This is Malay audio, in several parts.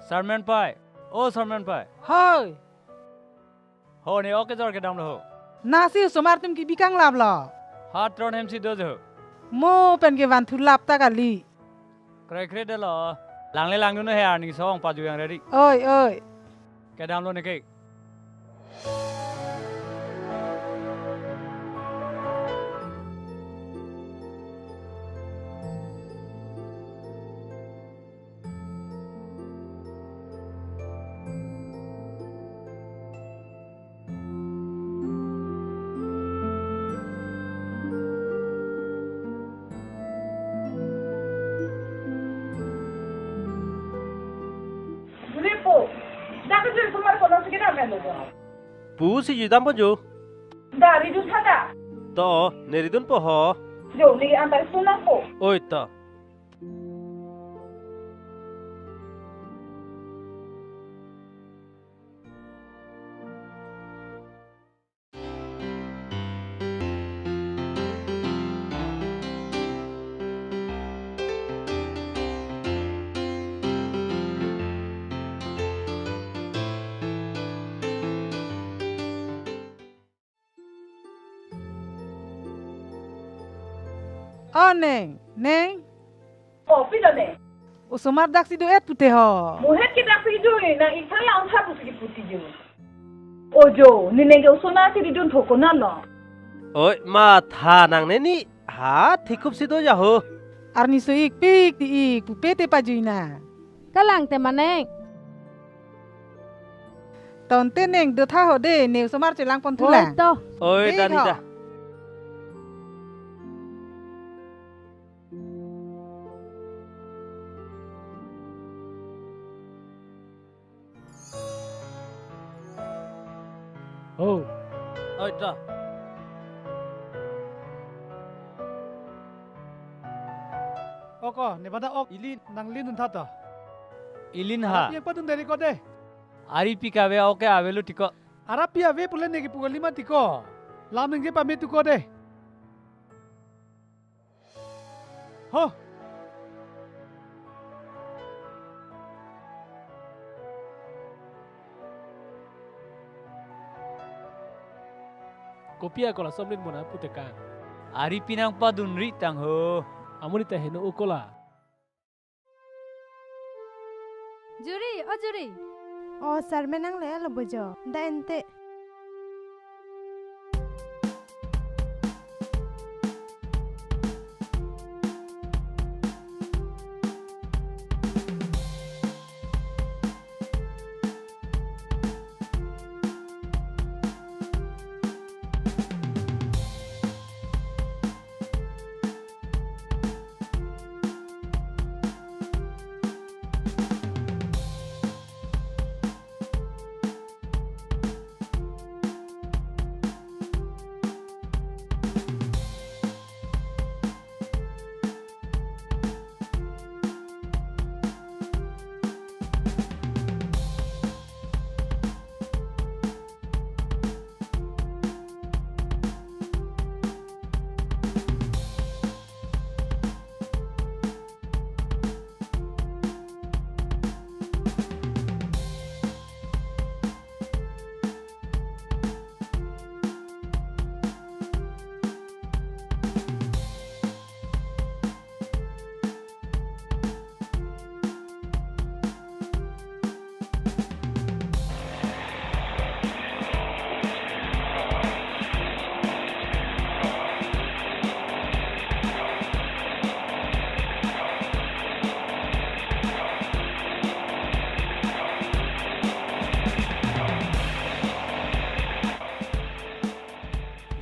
Sarman pai. Oh Sarman pai. Hoi. Ho ne oke jor ke dam lo. Nasi somar tum ki bikang lab lo. Hat tron MC dojo. Mo pen ke van thu lap ta kali. Kre kre de lo. Lang le lang nu no he ar ni song pa ju yang ready. Oi oi. Ke dam lo ne ke. Pu si judam po jo. Dari du sada. To, neridun po ho. Jo ni antar sunang po. Oi to. Oh neng, neng. Oh pilo ne. Usomar dak si do et pute ho. Muhet kita pidu ni na ikala ang sapu sigi puti jo. Ojo ni nenge usona ti didun thoko na no. Oi ma tha nang ne ni ha thikup si do ya ho. Arni so ik pik ti ik pupete pajuina. Kalang te maneng. Ton te neng do tha ho de ne usomar chelang pon Oi thula. to. Oi Big dani ho. da. Oh. Oi to. Oko, Nevada ok ilin nang linun thata. Ilin ha. Yang patun dari ko de. Ari pika ve oke avelu tiko. Arapia ve pulen negi pugal lima tiko. Lameng ge pamit tu ko de. Ho. Kopia kola somlin mona putekan. Ari pinang pa dunri tang ho. Amuni ta heno ukola. Juri, oh juri. Oh, sarmenang le lo bojo. Da ente.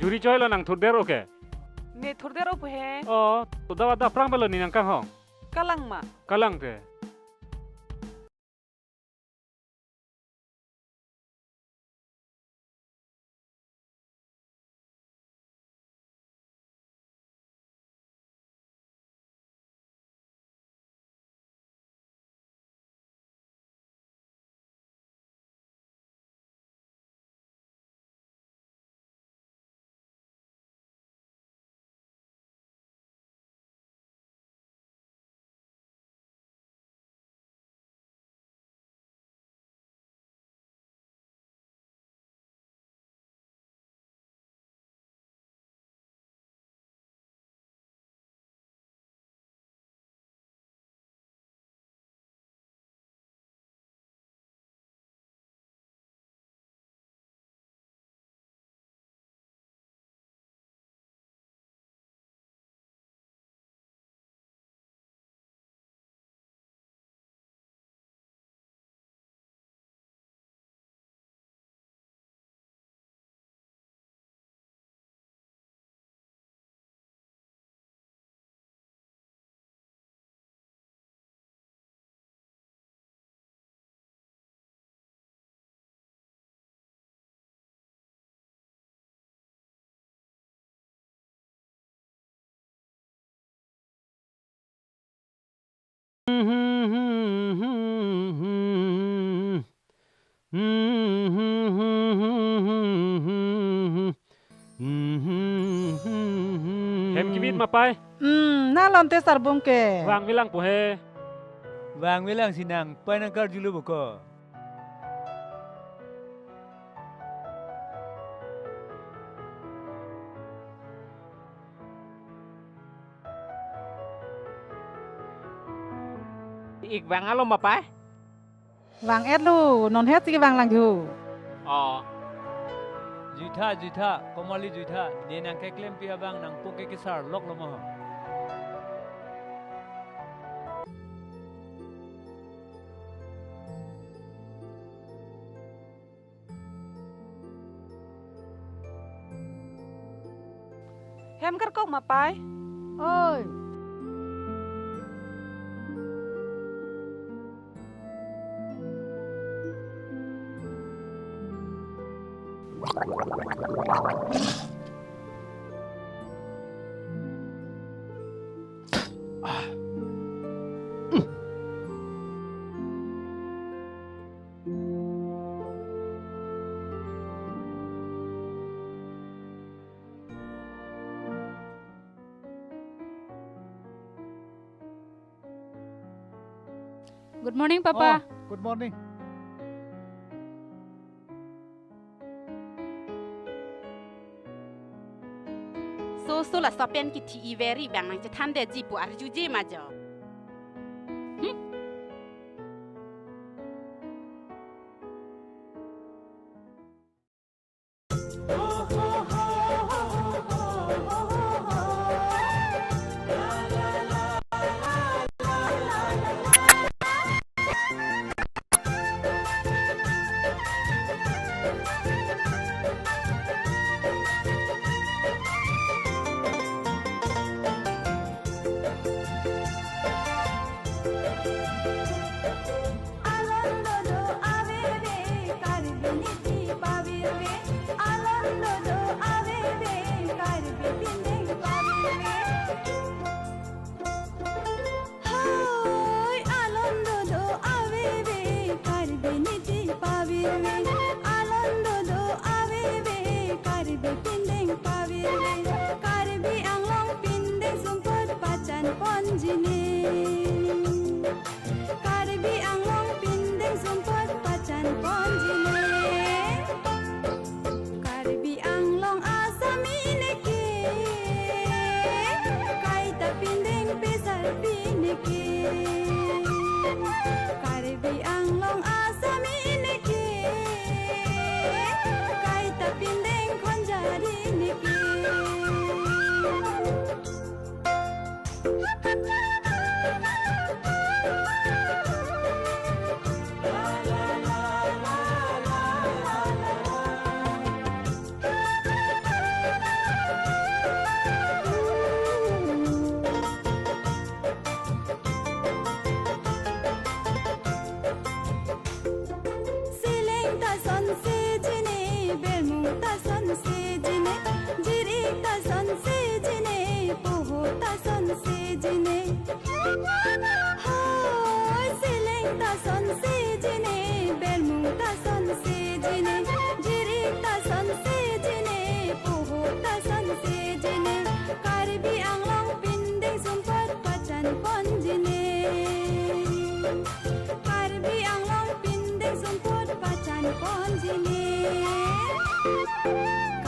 Juri coy lo nang thurder oke. Ne thurdero phe Oh, tudawa da prang belo ni nang kang hong. kalang ma Kalang te. Hem kibit mapai. Na lonte sarbong ke. Wang bilang pohe. Wang wilang sinang panangkar julu boko. Ik vang alo mapai. Wang et lu, non het si wang lang ju. Juta, komali juta. Dia nang keklem pihak bang nang poke kesar lok lomo. Hem kar kok mapai. Ôi, good morning, Papa. Oh, good morning. So là so pen ki ti very bang nang chan de ji pu ar ju je ma jo.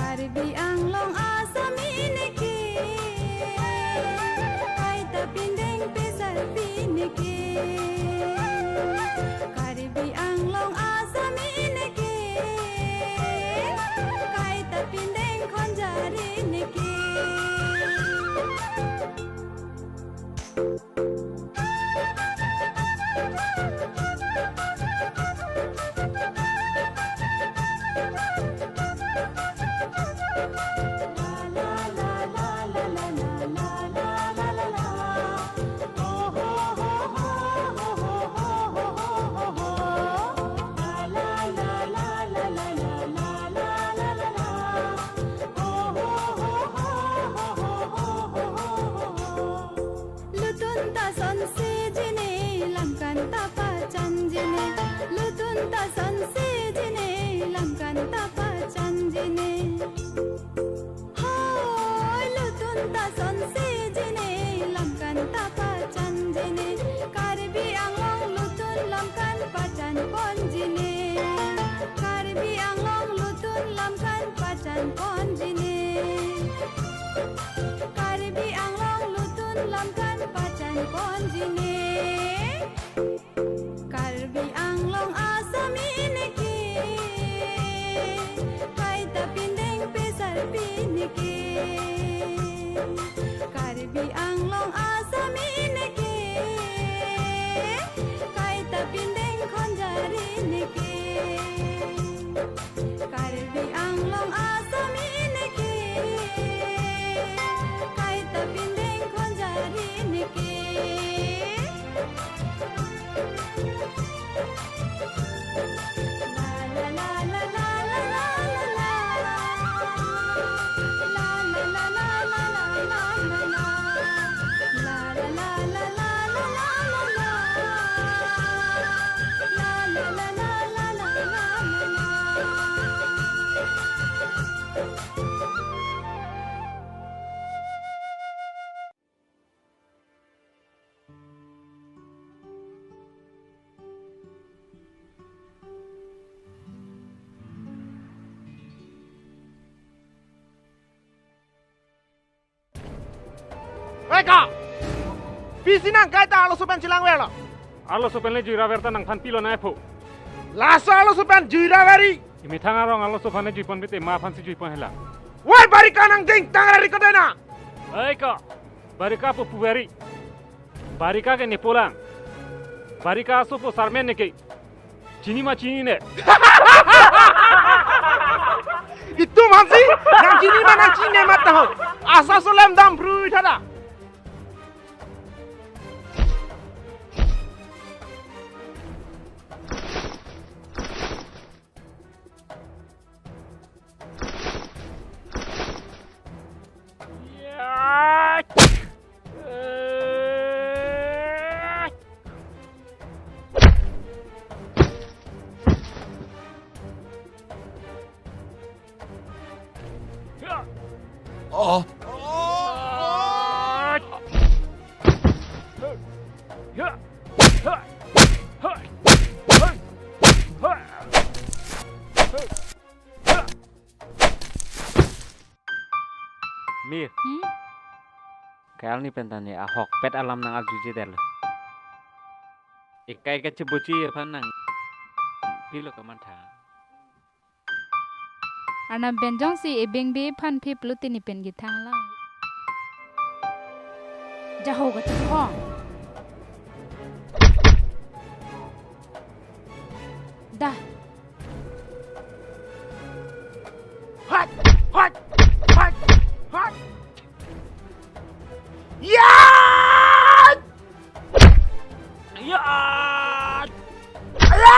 Karbi ang long asam iniki, kay Eka, pisinang kaita alo supen silang welo. Alo sopen le jira verta nang phan pilo na epo. Laso alo supen jira wari. Imi thang arong alo sopane jipon bite ma phan si jipon hela. Wai barika nang ding tangari kodena. Eka, barika po puveri. Barika ke nepolang. Barika aso po sarmen neke. Chini ma chini ne. Itu mansi, nang chini ma nang chini mat tahu. Asa solem dam bru thada. Mir. Kayal ni pentanya ahok pet alam nang aljuji del. Ikai ka cebuci apa nang pilo ka mantha. Ana benjong si ebeng be phan phe pluti ni pen gi thang la. Jaho ga chong. Da. Hot, hot, hot, hot. Ya! Ya! Ya!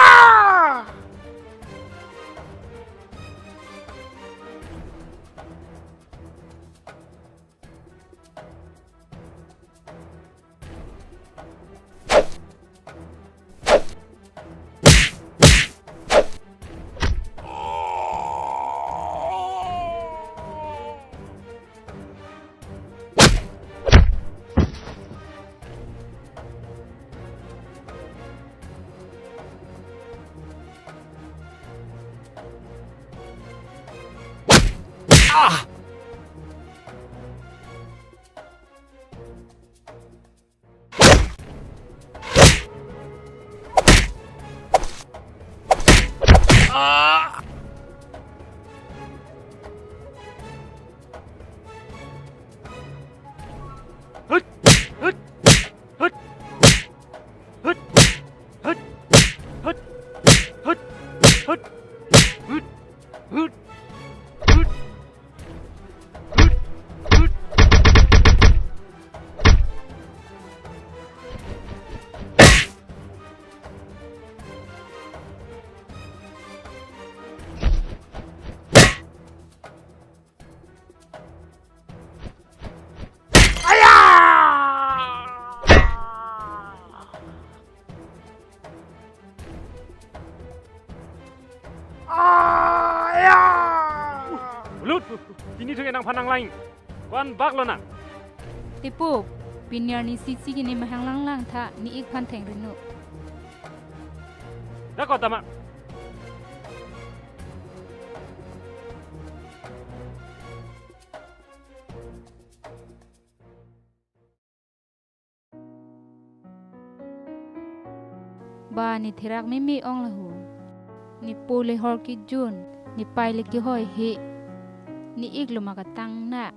Ya. Lut, ini tuh nang panang lain. Wan bak lo nang. Tipu, pinyar ni sisi gini mahang lang lang tha ni ik pan theng renu. Dah kau tamak. Ba ni thirak mi ong lahu. Ni pole hor ki jun, ni pai le ki hoi he. Ni ik lo makatang na.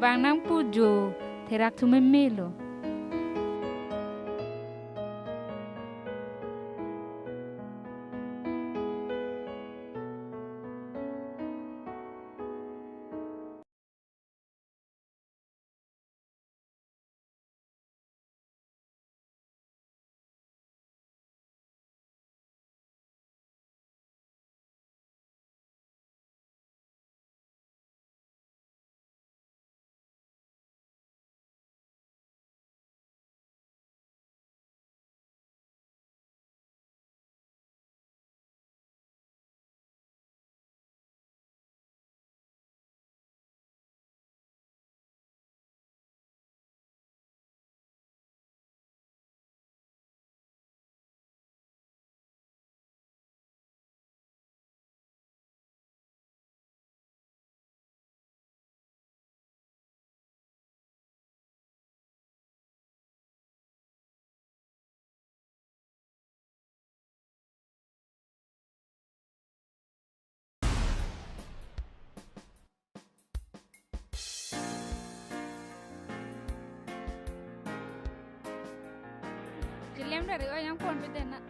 Bang nang pu jo, thirak tu mi lo. Jelem dari yang pon beda nak.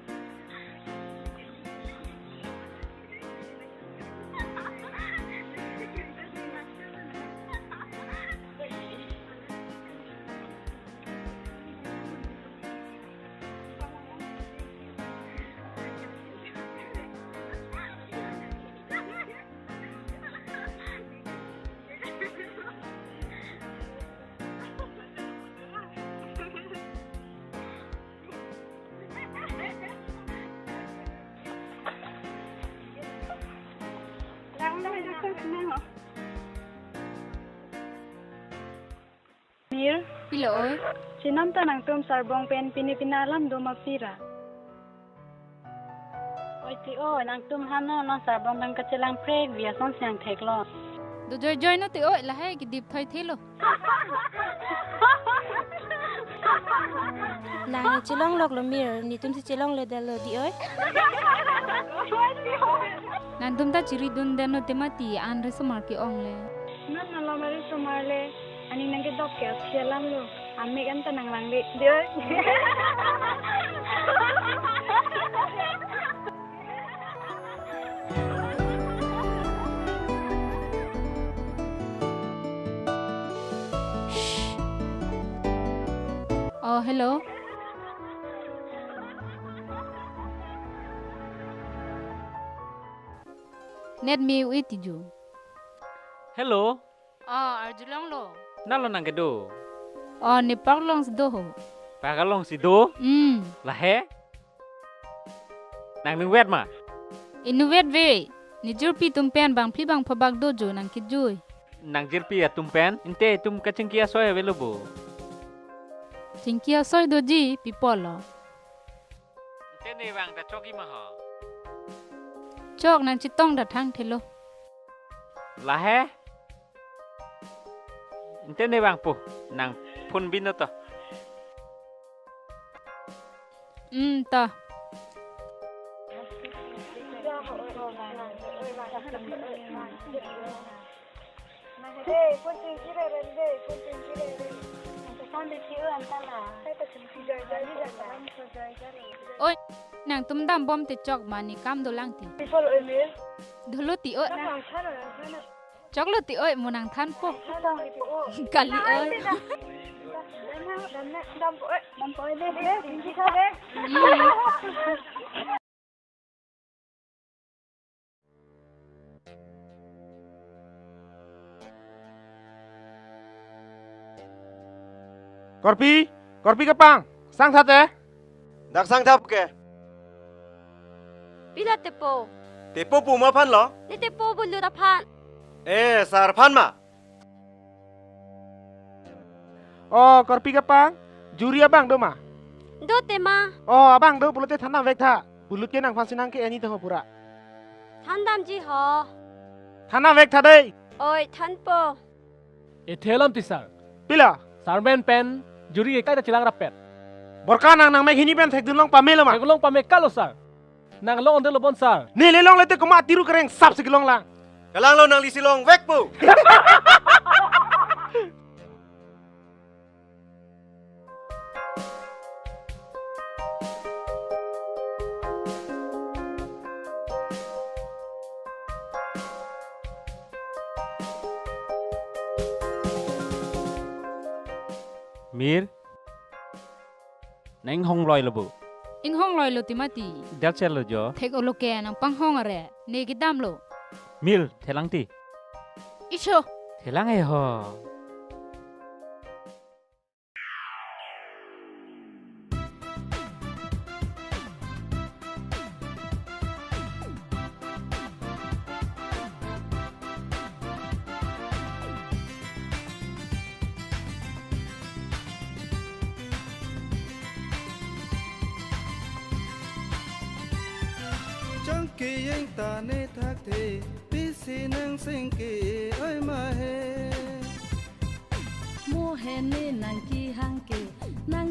Mir, Pila oi? sinam tanang tum sarbong pen pini pinalam do mapira. Oi ti o nang tum hano no sarbong nang kacelang preg via son siang theklo. Do joy no ti oi la hai ki dip thoi thelo. Nang chilong lok lo mir ni tum si chilong le dalo di oi. Nan tum ta chiri dun den no temati an re samar ki ong le. Nan nalo mari sumarle ani nang ke dok ya sialam lo. Ame kan tanang lang di oi. Oh, hello. Net me wi tiju. Hello, Oh, arjulong lo. nalo nang kedo. Oh, ni parlong do ho. Pakalong si do, lahe. Nang ning wet ma. Inuvet ve. Ni jurpi tumpen bang phi bang phabak dojo nang kijui. Nang jirpi tumpen, inte tum kachingkia soy available. Cingkia soy doji pipolo. Inte ne bang da choki ma ha. Chok nang chitong da thang thelo. Lahe. Inte ne bang pu, nang pun bin to. Ta. Oi, nang tum dam bom te chok mani kam do lang ti. Dolo ti oi. Chok lo ti oi mo nang than po. Kali oi. Korpi kepang, sang sate. Dak sang thap ke. Pila te po. Tepo puma phan lo? Ni te po bulu da phan. Sar phan ma. Oh, korpi kapang. Juri abang do ma. Do te ma. Oh, abang do bulute thanam vek tha. Bulut ke nang phan sinang ke ani to pura. Than dam ji ho. Thanam vek tha dei. Oi than po. E thelam ti sar. Pila. Sarmen pen juri e kaita chilang rapet. Borka nang mek hini pen thek dulong pamelo ma. Egulong pame kalo sar. Nang long ondel bon sar. Ni le long lete ko ma tiru kereng sap sikilong lang. Kalang lo nang lisilong vek pu. Mir. Neng hong loi lo bu. Ing hong loi lo timati. Del chel lo jo. Thek olo ke nang pang hong are. Ne ki dam lo. Mil thelang ti. Icho. Thelang e ho. Chẳng kỳ anh ta nê thác thế bí xì nâng sinh kỳ ơi mà hê Mua hè nê nàng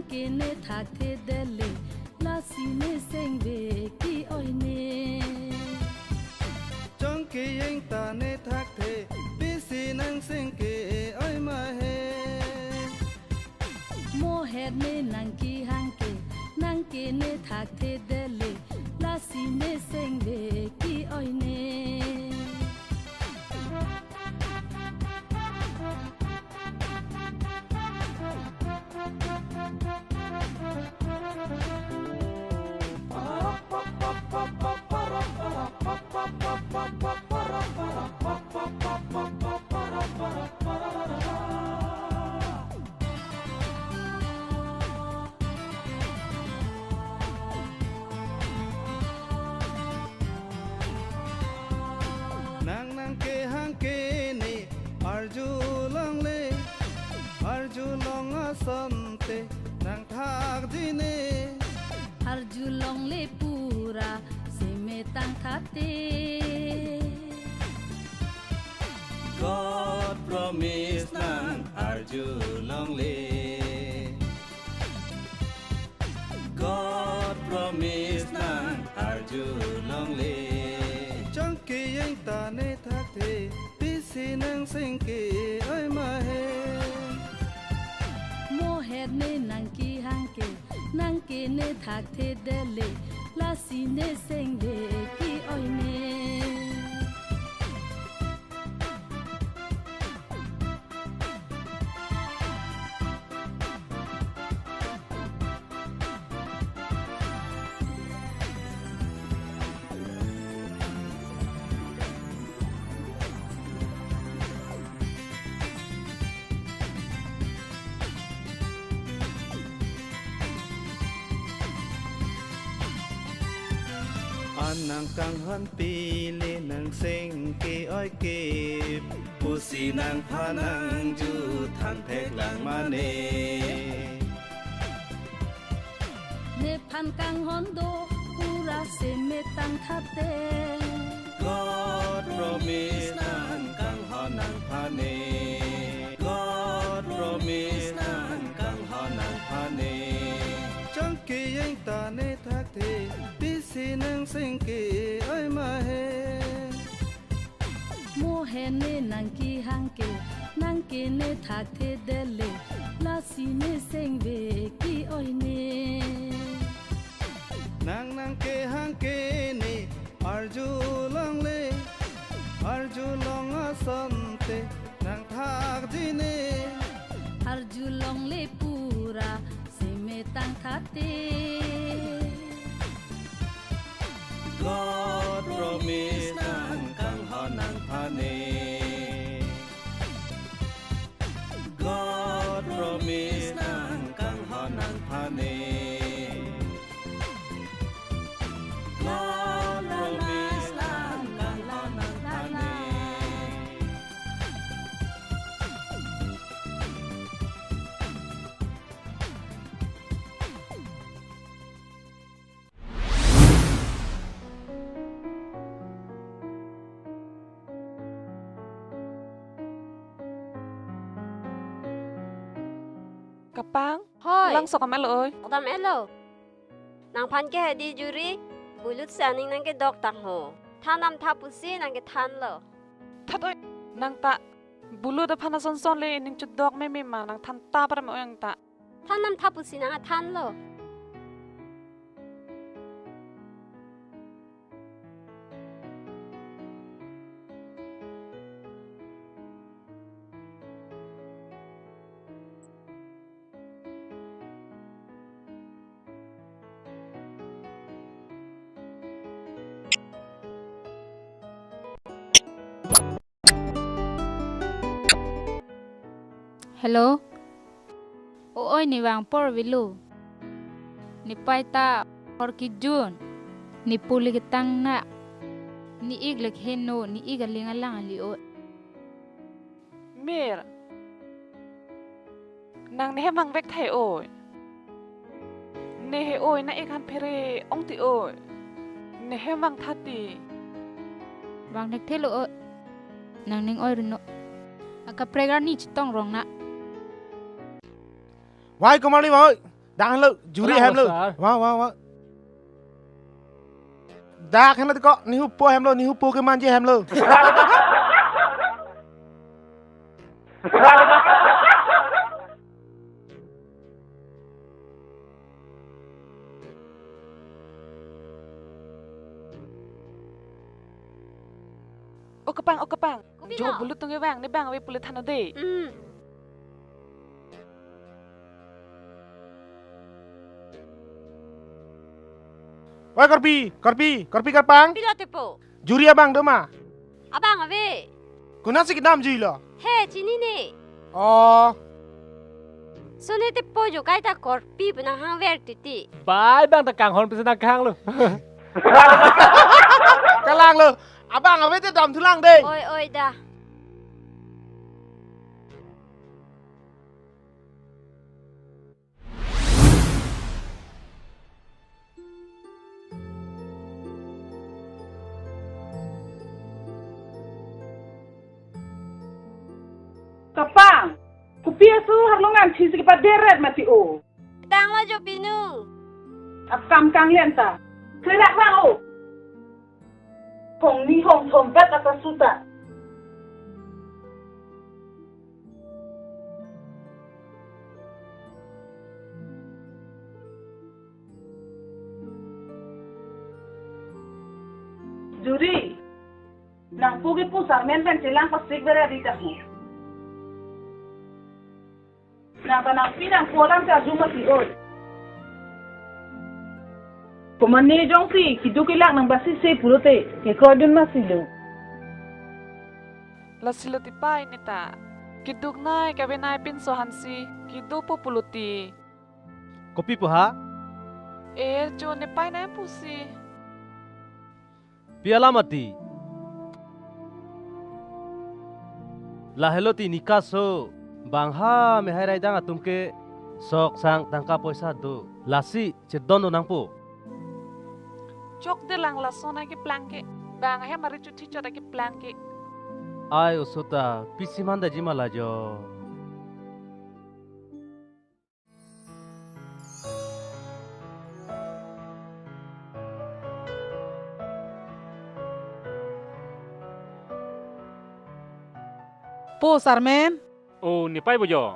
kỳ nê thác thế đê lê La xì nê sinh về kỳ ôi nê Chẳng kỳ anh ta nê thác thế bí xì nâng sinh kỳ ơi mà hê Mua hè nê nàng kỳ nê thác thế đê lê La xì nê sinh về kỳ ôi nê Nang nang ke hang ke ni arju long asante nang thak ji ne Arju long le pura se me tang thate God promise nang arju long le God promise nang arju long le Chẳng kỳ anh ta nê thác thế bí xì nâng sinh kỳ ơi mà hê Mua hè nê nàng kỳ nê thác thế đê lê La xì nê sinh về kỳ ôi nê Nang kang han pi le nang sing ki oi ki pu si nang pha nang ju than thek lang ma ne Ne phan kang hon do pura se me tang thate God promise nang kang hon nang pha ne God promise nang kang hon nang pha ne Chẳng kỳ anh ta nê thác thế bí xì nâng sinh kỳ ơi mà hê Mua hè nê nàng kỳ nê thác thế đê lê La xì nê sinh về kỳ ôi nê Nang nang ke hang ke ni arju long asante nang thak ji ne Arju long le pura se me tang thate God promise nang kang hon nang pha ne God promise nang kang hon nang pha ne God promise nang Kapang, Hoi. lang sok amel oi. Dam elo. Nang pan ke di juri, bulut saning nang ke dok tang ho. Tanam tapusi nang ke tan lo. That oi, nang ta bulu da pana son son le ning chudok me ma nang tan ta para mo yang ta. Tanam tapusi nang tan lo. Hello. Oi ni wang por vilu. Ni pai ta hor ki jun. Ni puli ki tang na. Ni iglek heno ni igaling alang ali o. Mir. Nang ne hemang vek thai oi. Ne he oi na ek han phere ong ti oi. Ne hemang thati. Wang nek thelo o. Nang ning oi runo. Aka pregar ni chitong rong na. Why kemari woi? Dah lo, juri hem lo. Wah. Dah hem lo kok, ni hupo hem lo, ni hupo ke manje hem lo. O kapang. Jo bulu tunge wang ne bang we pule thana de. Woi korpi karpang. Pila tepo. Juri abang doma. Abang ave. Kuna sikit nam jui lo. He chini ne. Oh. Sone tepo jo kai ta korpi bna hang ver titi. Bye bang ta kang hon pisa kang lo. Kalang lo. Abang ave te dam tulang deh. Oi dah. Kapang, kupia su harlongan si sekipat deret mati o. Tang lo jo pinu. Akam kang lenta. Kelak bang o. Hong ni hong tombet atas suta. Juri, nang pugi po sarmen kan silang pasig beradi tahu. Nang tanang pinang pulang sa jumati oi. Kumani jong si kidukilak nang basi se pulote ke kodun masilo. La silo ti pai ni ta. Kiduk nai ka benai pin so hansi. Kiduk po puluti. Kopi po ha? Jo ne pai na pusi. Piala mati. La hello ti nikaso. Bangha me hai rai danga tumke sok sang tangka poisa do. Lasi cedono nang po. Chok de lang la sona ki planke. Bang he mari chuthi chota ki planke. Ai usota pisimanda jimala jo. Po sarmen. Oh, ni pai bojo.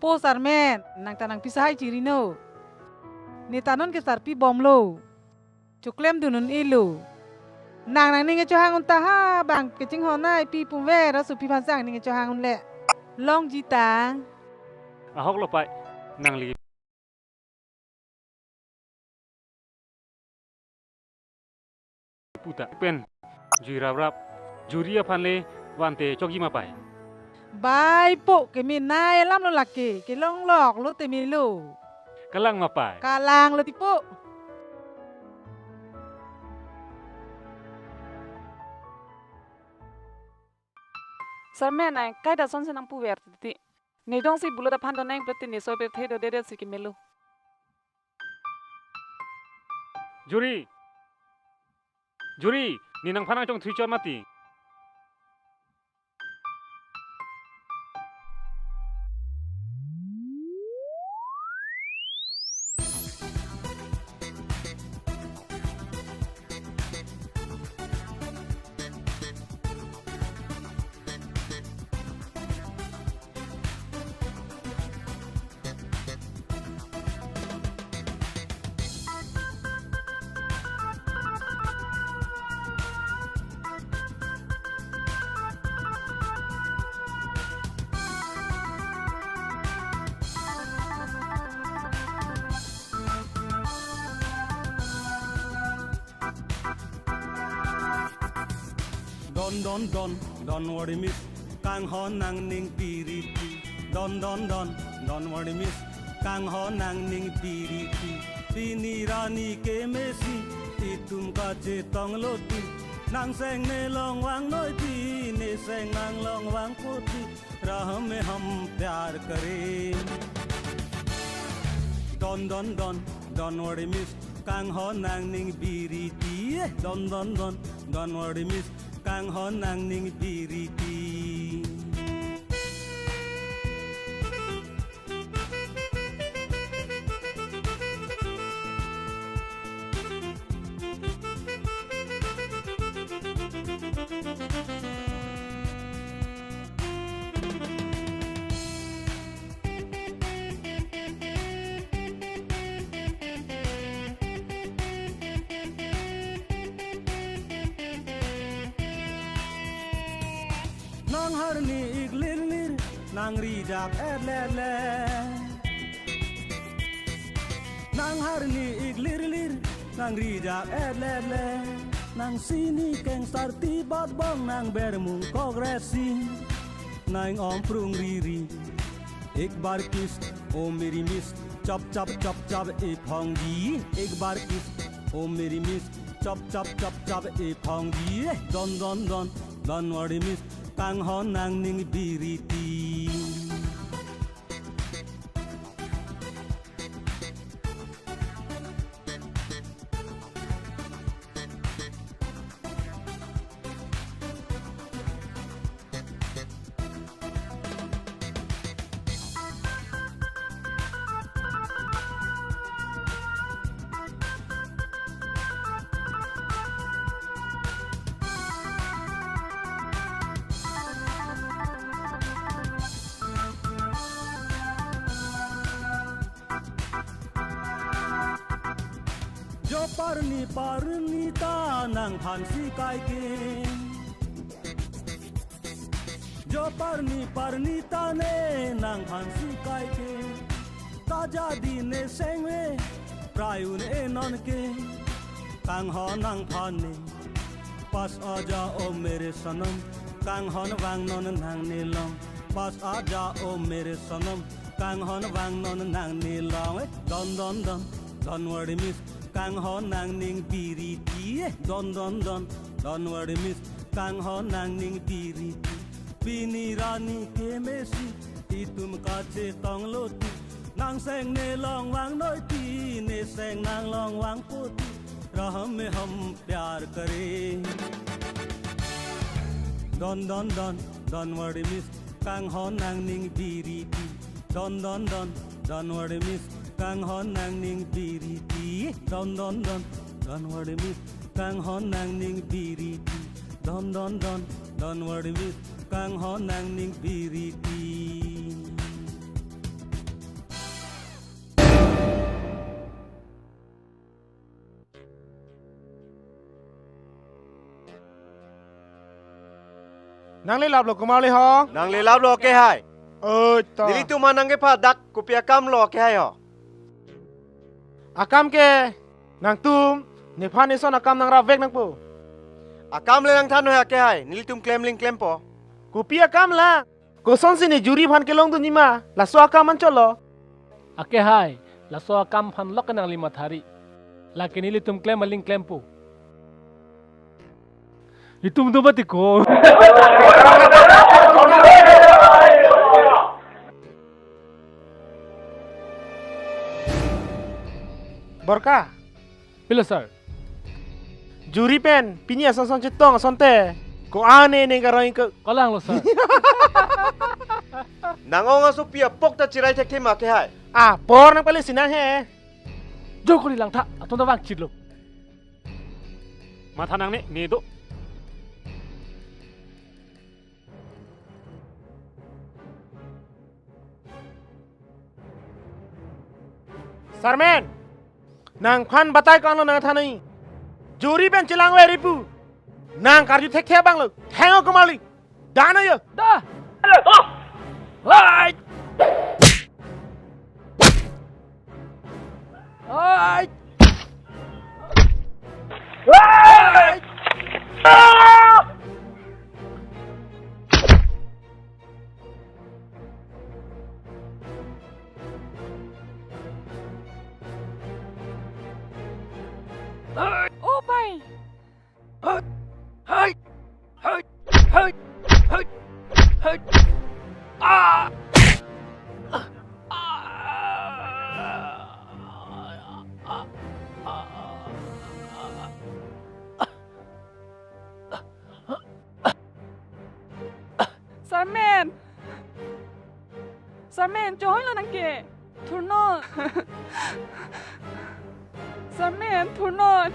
Po sarmen, nang tanang pisahai cirino. Ni tanon ke sarpi bom lo. Cuklem dunun ilu. Nang ninge chohang untaha bang kecing honai pi pumwe rasu pi pansang ninge chohang unle. Long jitang. Ahok lo pai. Nang li. Puta pen. Jurab juri apanle wante chogi mapai. Bai po ke min nai lam lo laki ke long lok lo te mi lo. Kalang mapai. Kalang lo tipu. Sarmen ai kai da son senang pu ver ti. Ne dong si bulu da pan da nang plati ne so be the do de si ki melu. Juri, ni nang panang chong thuichon mati. Don't worry miss kang ho nang ning piriti Don't worry miss kang ho nang ning piriti Pini rani ke mesi itum ka che tong loti Nang seng ne long wang noi ti ne seng nang long wang poti राह में हम प्यार करें Don't worry miss kang ho nang ning biriti Don't worry miss kang ho nang ning biriti Nang har ni iglir nang rijak le Nang har ni iglir nang rijak le Nang sini keng sarti bat bang nang bermung kogresi Nang om prung riri ek bar kiss o meri miss chop e phongdi ek bar kiss o meri miss chop e phongdi Don't worry miss kang ho nang ning biriti Jo parni ta nang phansi kai ke Jo parni ta ne nang phansi kai ke Taja di ne sengwe prayun e non ke Kang ho nang phane pas aja o mere sanam Kang hon wang non nang nilong pas aja o mere sanam Kang hon wang non nang nilong Don't worry miss kang ho nang ning biriti Don't worry miss kang ho nang ning biriti Pini rani ke mesi itum ka che tong loti Nang seng ne long wang noi ti ne seng nang long wang poti राह में हम प्यार करें Don't worry miss kang ho nang ning biriti Don't worry miss kang ho nang ning biriti Don't worry miss kang ho nang ning biriti Don't worry miss kang ho nang ning biriti Nang le lap lo kumau le ho Nang le lap lo ke hai to Nili tu manang ke pha dak kupia kam lo ke hai ho Akam ke nang tum ni pha ni son akam nang ra vek nang pu Akam le nang than ho ke hai nili tum claim po kupia kam la ko son si ni juri phan ke long tu ni ma la so akam man cholo Ake hai la so akam phan lok nang lima thari la ke nili tum claim pu Itum tu bati ko Borka Pila sir Juri pen pinya son cetong sonte ko ane ne garoi ko Kolang lo sir Nangong asu pia pok ta chirai thek thema ke hai por nang pale sinang he Joko di lang tha aton da wang chit lo Matha nang ne do Sarmen nang phan batai kan lo nang tha nai juri pen chilang we ripu nang karju thek the bang lo thengo komali da na yo da hai hai hai Ô bay. Sarmen joy lo nang ke. Turnon. Sarmen turnon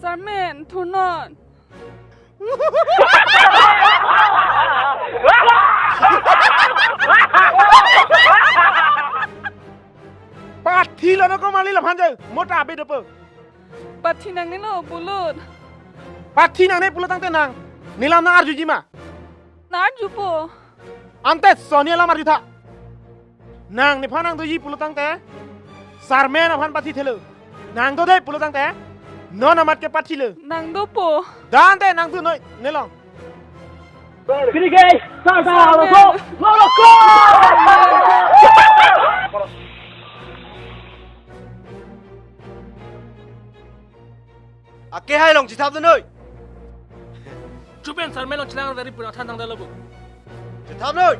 Sarmen turnon. Pathi lo nó có mali làm han chơi, mota be depe. Pathi nang ni lo bulut. Pathi nang ne pulut tang tenang. Nilam na arjuji ma. Nar jupo. Ante Sonia lamar jutha. Nang ni phanang do ji pulut tang te. Sarmen aphan pathi thelu. Nang do dei pulut tang te. Non amat ke pathi le. Nang do po. Dan te nang tu noi nelong. Kiri guys, sa lo ko. Ake hai long chỉ tháp thôi. Chú bên Sarmen long chilang dari pura than tang da lobu. Chỉ tháp thôi.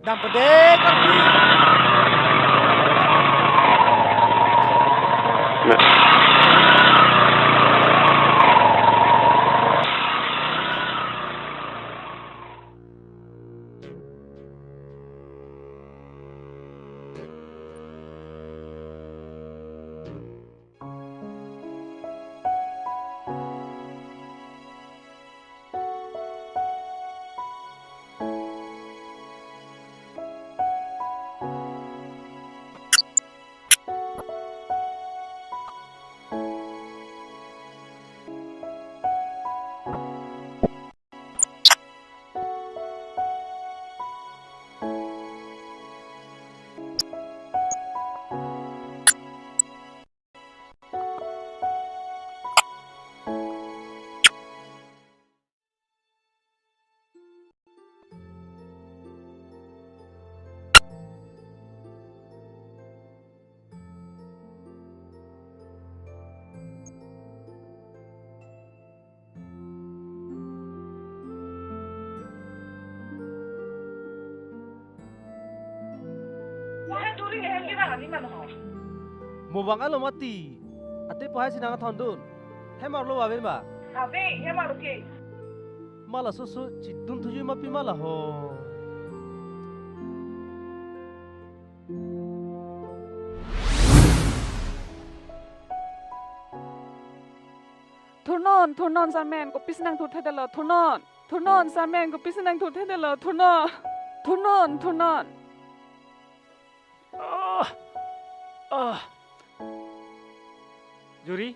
Dam pede karpi. Mo bang alo mati. Ate pahai sinang thondun. Hemar lo aben ba? Abe, hemar ke. Mala susu chitun tuju mapi mala ho. Turnon Sarmen ko pisinang thut thedelo turnon Sarmen ko pisinang thut thedelo turnon. Juri,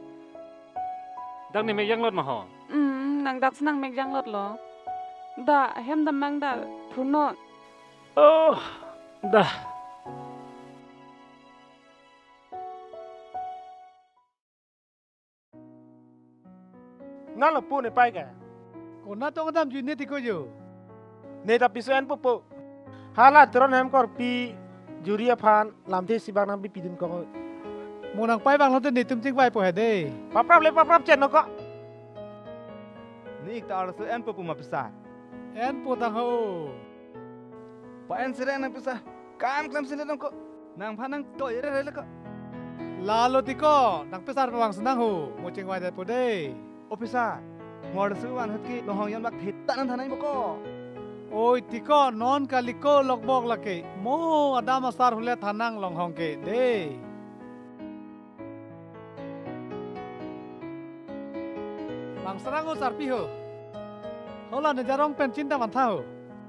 dang ni mek yang lot ma ho. Nang dak senang mek yang lot lo. Da hem damang da turnon. Dah. Ngan lo pu ne pai ka. Kona tong dam ju ne ti ko yo. Ne ta pisuan pupu. Hala tron hem kor pi juri aphan lam the sibang nam bi pidin ko. Monang pai bang lo te ni tum ting pai po he de. Paprap chen no ko. Ni ik ta ar su en pupu ma pisa. En po tang ho. Pa en sire na pisa. Kam klam sine dong ko. Nang phanang to ire re ko. La lo ti ko nang pesar bang senang ho. Mo cheng wai de po de. Opisa. Ngor su wan hat ki lohong yan bak thita nan thanai mo ko. Oi ti ko non kaliko lok bok la ke. Mo adama sar hule thanang long hong ke de. Bang serang ho sarpi ho. Hola ne jarong pen cinta man tha ho.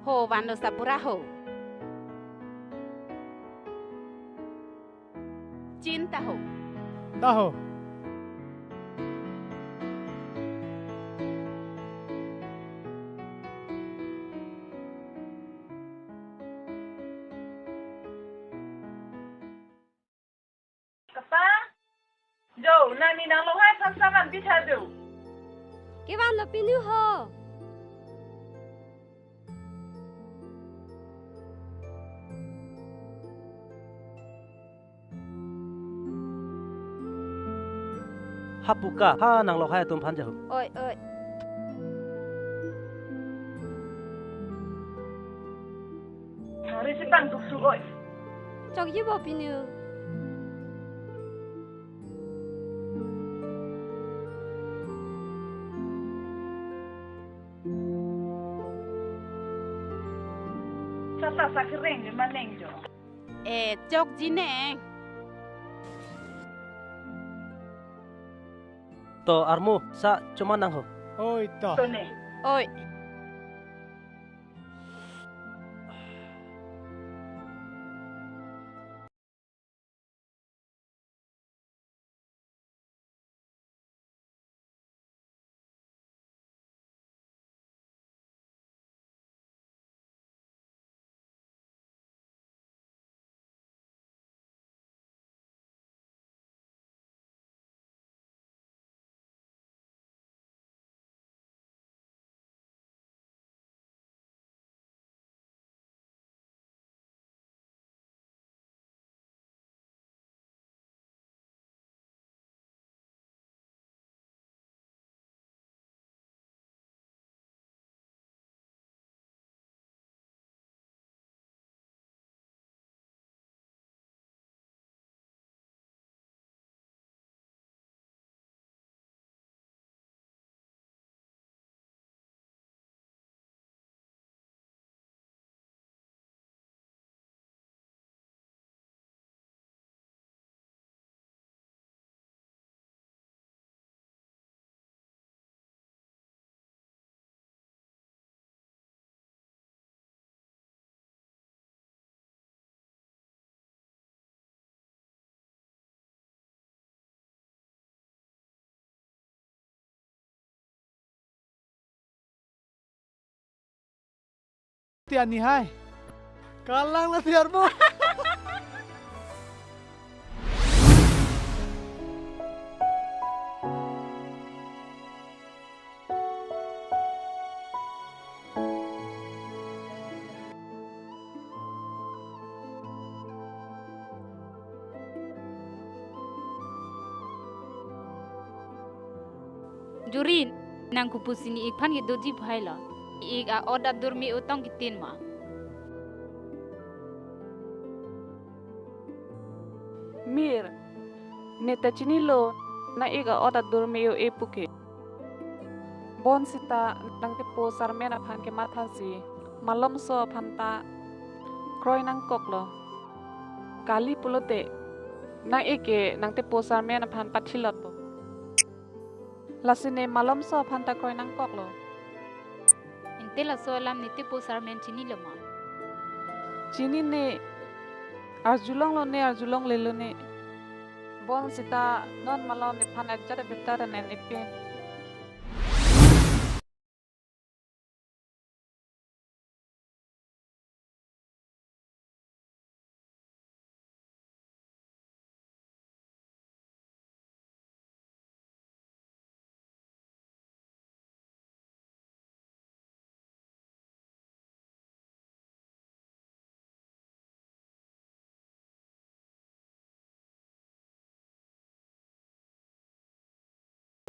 Ho van lo sapura ho. Cinta ho. Tahu. Kapa? Jo, nang ni nang lo hai phang saman bitha do. Cái ban là pin ho. Hapuka ha nang lo hai tum phan jahu. Oi oi. Hari si bang duk su oi. Chok yi bo pin Sa kering ni maneng jo. Chok ji neng. To armu sa cuma nang ho. Oi to. To ne. Oi. Tian ni hai. Kalang lah tiarmu. Jurin, nang kupusini ikpan ke doji bhaila. Ik a order durmi utang kitin ma. Mir, neta chini lo na iga order durmi yo epuke. Bon sita nang te po sarmen aphan ke matha si malom so phanta kroy nang koklo. Kali pulote nang eke nang te po sarmen aphan pathilot po. Lasine malom so phanta kroy nang koklo. Intela so lam niti po sarmen chini lama. Chini ne arjulong lo ne arjulong le lo ne. Bon sita non malom ne phan ajjare betara ne ipin.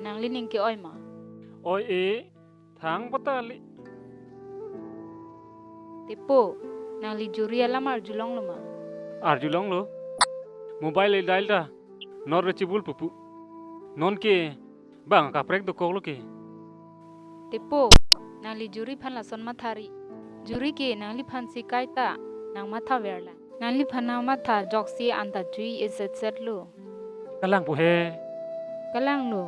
Nang lining ke oi ma. Oi thang patali. Tepo, nang li juri alam arjulong lama. Arjulong lo. Mobile dial da. Nor reachable pupu. Non ke bang kaprek do koklo ke. Tepo, nang li juri phan la son mathari. Juri ke nang li phan si kaita nang matha verla. Nang li phan nang matha joksi anta jui set lo. Kalang po he. Kalang lo.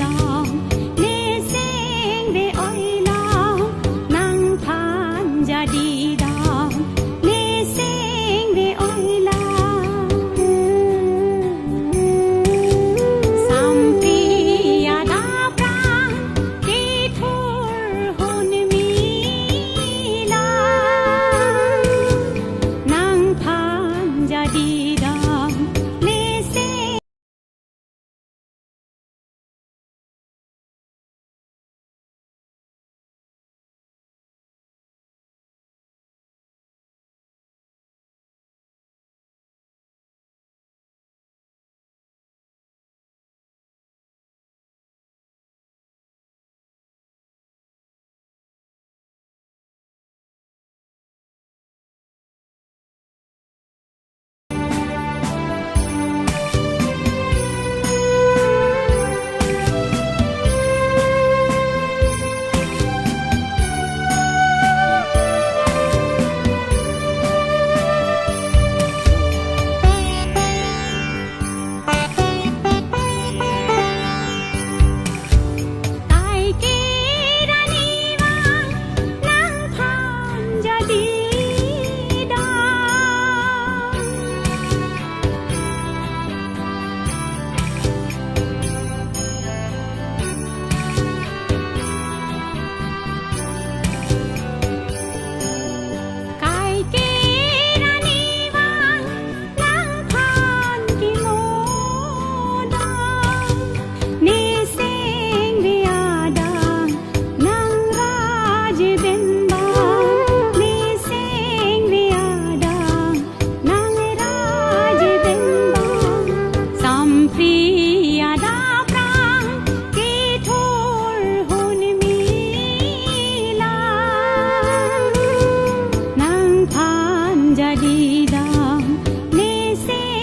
dong ne sing be oi long nang phan jadi dong ne sing be oi long sampai ada prang di thur hon mi lang nang phan jadi dong ne sing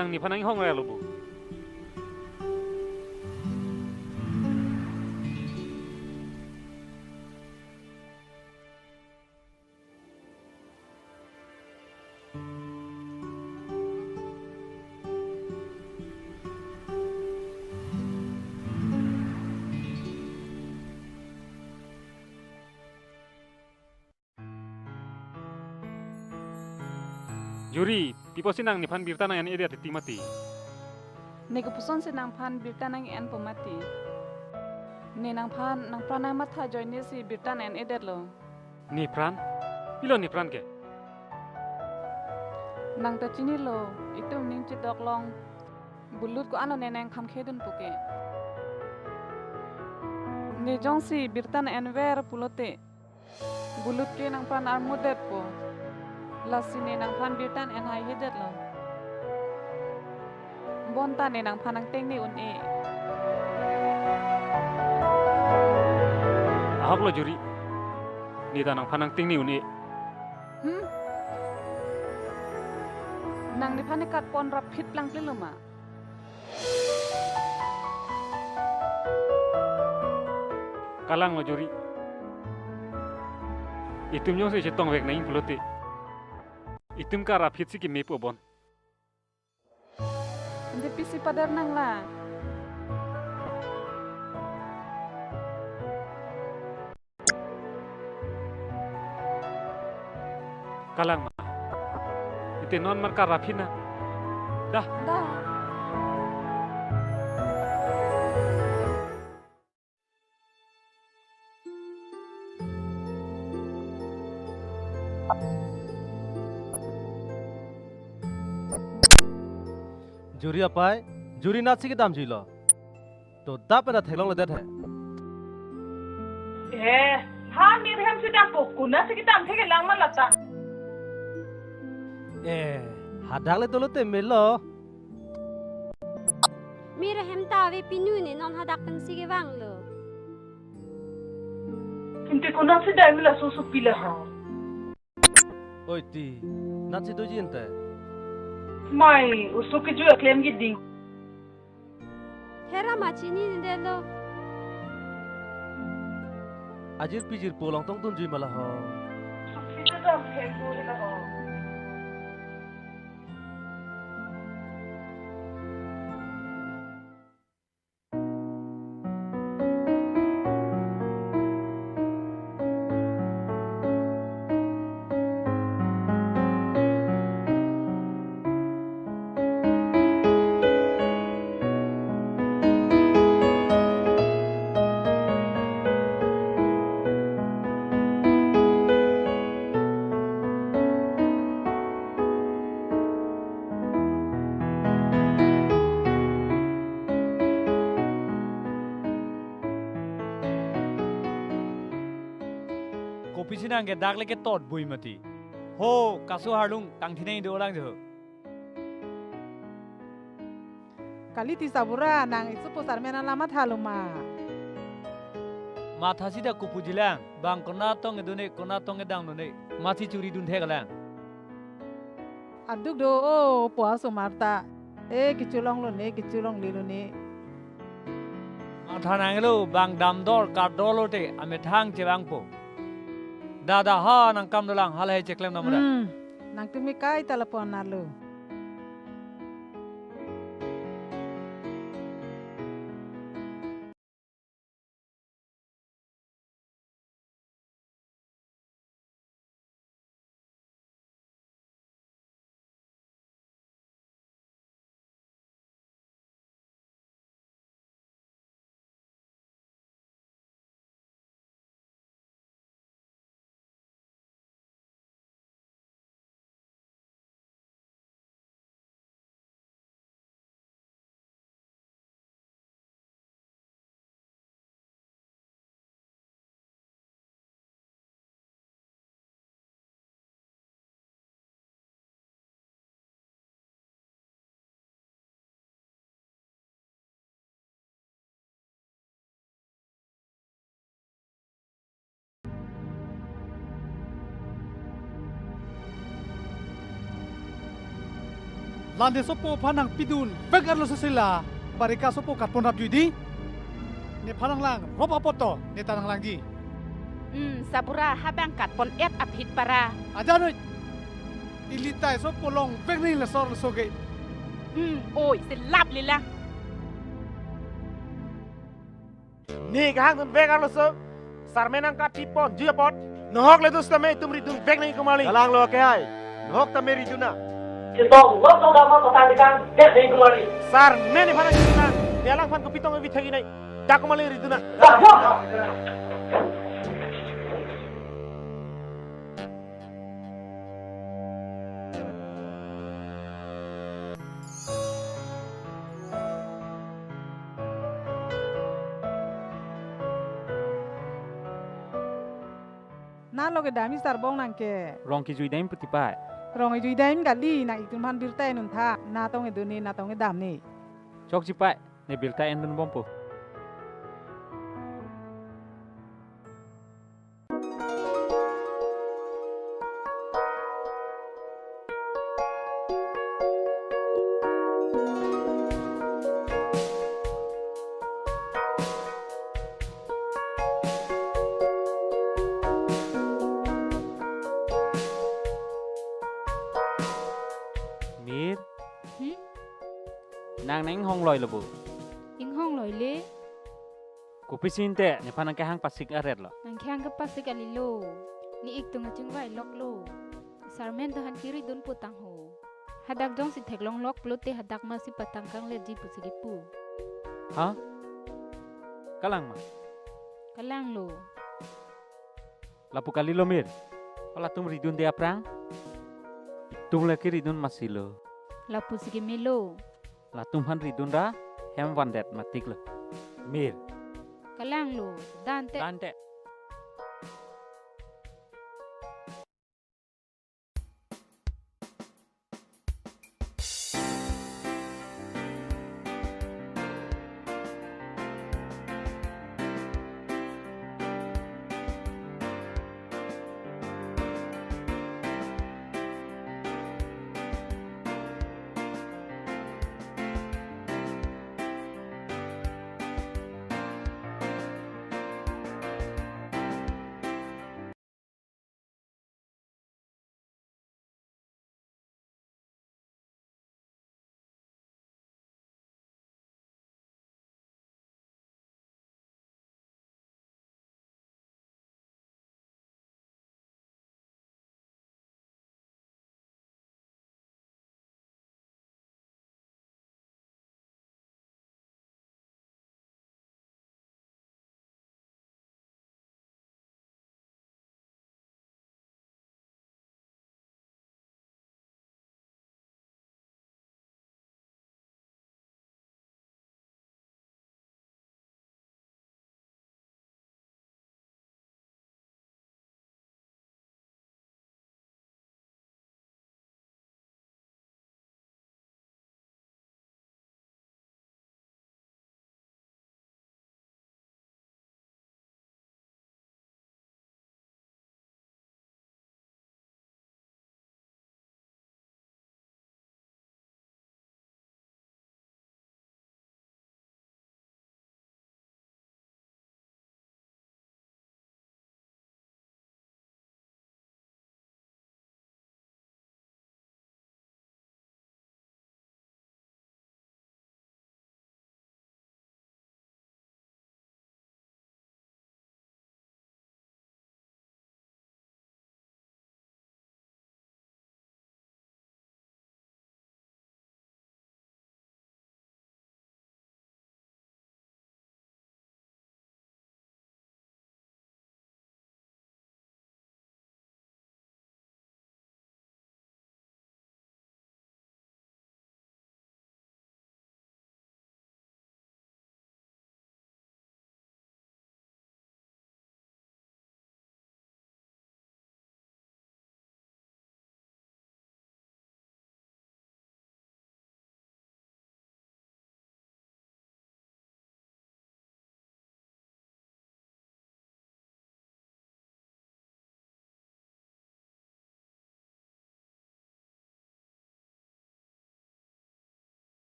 nang ni phanang hong re lubu Juri Tipo sinang ni pan birta nang ede ti mati. Ni kepuson si nang pan birta nang en pemati. Ni nang pan nang pranai matha joy ni si birta nang edet lo. Ni pran? Pilo ni pran ke? Nang ta chini lo, itu ning chidok long. Bulut ko ano neneng kham khedun puke. Ni jong si birta nang enver pulote. Bulut ke nang pan armudet po. Lasine nang pan birtan en hai hedet lo. Bonta ne nang pan nang teng ni un e. Ahok lo juri. Ni ta nang pan nang ting ni un e. Nang ni pan kat pon rap hit lang pli lo ma. Kalang lo juri. Itum nyong se chetong vek naing pulote. Itum ka rap hit si ki mepo bon. Ndi pisi padar nang la. Kalang ma. Ite non mar ka rap hit na. Dah. Dah. Juri apa? Juri nasi ke dam jilo. To da pe na thelong le det hai. Ha ni ham sida pokuna se kita amtheke langma lata. Hadak le tolo te melo. Mira hem ta ve pinu ni non hadak pang sige wang lo. Inte kuna sida wala so pila ha. Oi ti, nasi do jinte. Mai, usuk ke jual claim gidi. Hera macini ni delo. Ajir pijir pulang tong tun jui malah ho. Kita dah hego le ho. Pisinang ke dak leke tot bui mati. Ho kasu harlung tang thinai do lang jo. Kali ti sabura nang isu po sarmen alamat haluma. Matha sida kupujilang bang kona tong edune kona tong edang nune. Mati curi dun thegalang. Aduk do o puaso marta. Kiculong lo ne kiculong lilu ne. Matha nangelo bang damdor kardolo te ame thang chewang po. Dada ha nang kam dolang hal hai ceklem namura. Nang tumi kai telepon nalu. Lande sopo panang pidun vegar lo sesila barika sopo katpon rap judi ne panang lang roba poto ne tanang lang ji sabura habang kat pon et apit para ada no ilitai sopo long veg ni la sor soge oi se lap lila ni ka hang tun vegar lo so sarmenang ka tipon juya pot nohok le dus tame tumri dun veg nei kumali Kalang lo ke hai. Nohok tameri juna. Citong lo to dama to tandikan ke dei kumari. Sar men ni phana riduna delang phan ko pitong bi thagi nai dakumali riduna Na lo ke dami sar bong nang ke. Rong ki jui daim puti pai. Rong e jui daim gali na ikun man birtai nun tha na tong e duni na tong e dam ni. Chok ji pai ne bilta endun bompo. Mir. Nang neng hong loi lebu. Ing hong loi le. Ku pisin te ne phanang ke hang pasik aret lo. Nang kyang ka pasik alilo. Ni ik tung chung vai lok lo. Sarmen to han kiri dun putang ho. Hadak jong si theklong lok plote hadak ma si patang kang le ji pusigi pu. Ha? Kalang ma. Kalang lo. Lapu kali lo mir. Ola tum ridun de aprang. Tum le kiri dun masilo. Lapu sige melo. La tum han ridun ra hem wandet matik lo. Mir. Kalang lo. Dante. Dante.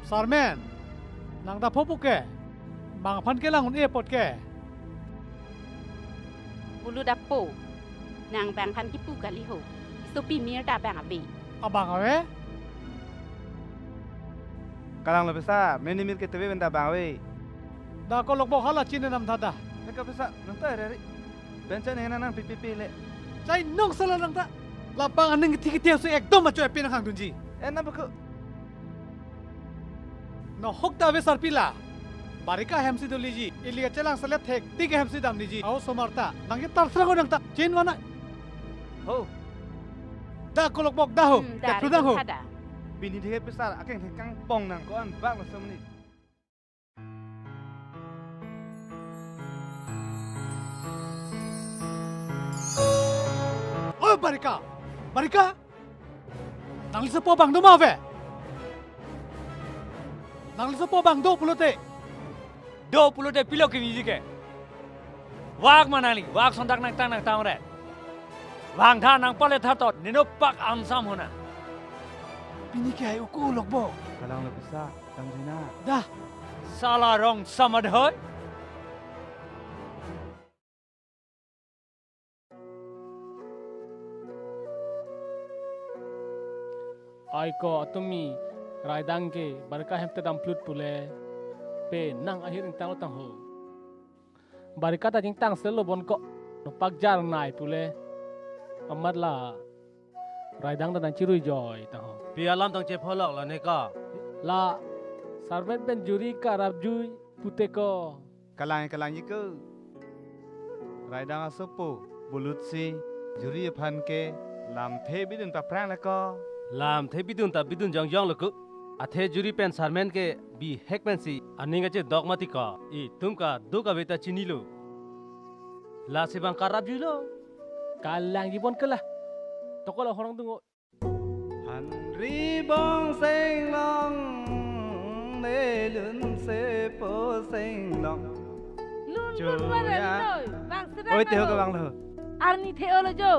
Sarmen, nang da popu ke, bang pan ke lang un airport ke. Bulu dapo. Nang bang pan kipu kali ho. Sopi mir da bang abi. Abang awe? Kalang lo besar, menimit kita benda bawe. Dah kolok bok halat cina nam tada. Mereka besar, nanti hari. Bencana yang nang pipi le. Cai nong salah nang tak. Lapang aneng kiti-kiti su ekdom macu epi nang hang dunji. Enak beku. No hok ta besar pila. Barika hamsi doliji. Ilia celang salet thek tiga hamsi dam diji. Au somarta. Nangke tarsra ko nang tak. Chin mana? Ho. Dah kolok bok dah ho. Dari Dah ho. Bini dia besar, akeng kang pong nang koan bang lah semua ni. Oh Barika, Barika, nang lisa po bang dumawe? Nang lisa po bang 20 te? 20 te pilo ke biji ke. Wag manali, wag sondak nang tang re. Wang tha nang pole tha tot, nino pak amsam hona. Bini kaya ukulok bo. Kalang lo besar, tang Cina. Dah. Salah rong sama dhoy. Aiko atumi raidang ke barka hemte dam plut pule pe nang akhir tang tang ho. Barka ta jing tang selo bon ko no pak jar nai pule. Amat la raidang ta dan cirui joy tang ho. Pi alam tang che pholok la ne ka. La sarvet ben juri ka rabjui pute ko. Kalang yiku. Raidang asopo, bulut si, juri pan ke, lam the bidun ta prang la ko. Lam the bidun ta bidun jong jong luku. Athe juri pen sarmen ke bi hek pen si aninga che dogmati ka. I tumka duka beta chinilo. La se bang karab julo. Kalang gibon kala. Tokola horang tungo. Ri bong seng long ne lun se po seng long. Lun mana lo? Bang sedang. Oi teo ke bang lo. Arni teo lo jo.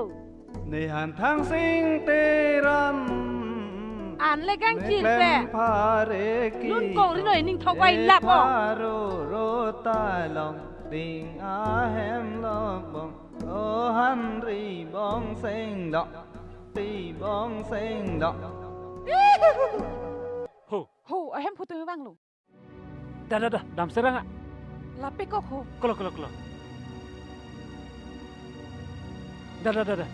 Ne han thang sing te ran. An le kang chin pe. Lun kong ri noi ning thau pai lap o. Ro ro ta long ding a hem lo bong. O han ri bong seng long. Ri bong seng long. Ho, ahem putu bang lo. Dah, dam serang ah. Lape kok ho. Kalo. Dah.